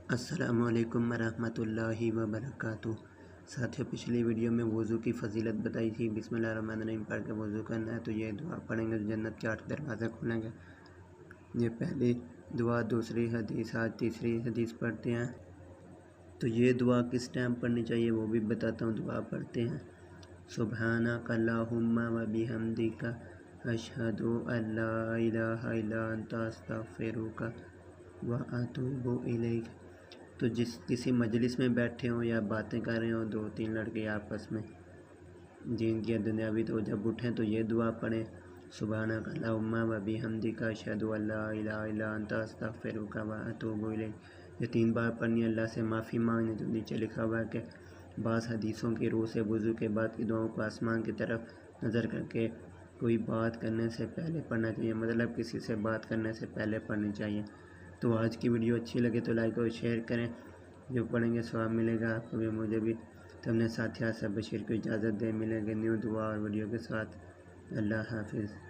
السلام علیکم ورحمۃ اللہ وبرکاتہ۔ ساتھیوں، پچھلی ویڈیو میں وضو کی فضیلت بتائی تھی۔ بسم اللہ الرحمن الرحیم پڑھ کے وضو کرنا ہے، تو یہ دعا پڑھیں گے تو جنت کے 8 دروازے کھلیں گے۔ یہ پہلی دعا، دوسری حدیث، آج تیسری حدیث پڑھتے ہیں۔ تو یہ دعا کس ٹائم پڑھنی چاہیے وہ بھی بتاتا ہوں۔ دعا پڑھتے ہیں: سبحانک اللہم و بحمدک اشہد ان لا الہ الا انت استغفرک و اتوب الیک۔ تو کسی مجلس میں بیٹھے ہوں یا باتیں کر رہے ہوں، 2-3 لڑکے آپس میں جن کی دنیاوی، تو جب اٹھیں تو یہ دعا پڑھیں: سبحانک اللہم و بحمدک اشہد ان لا الہ الا انت استغفرک و اتوب الیک۔ یہ 3 بار پڑھنی ہے، اللہ سے معافی مانگنی۔ تو نیچے لکھا ہوا ہے کہ بعض حدیثوں کی روح سے وضو کے بعد کی دعاؤں کو آسمان کی طرف نظر کر کے کوئی بات کرنے سے پہلے پڑھنا چاہیے، مطلب کسی سے بات کرنے سے پہلے پڑھنی چاہیے۔ تو آج کی ویڈیو اچھی لگے تو لائک اور شیئر کریں، جو پڑھیں گے ثواب ملے گا آپ کو بھی، مجھے بھی۔ تو اپنے ساتھی سے بشیر کو اجازت دیں، ملیں گے نیو دعا اور ویڈیو کے ساتھ۔ اللہ حافظ۔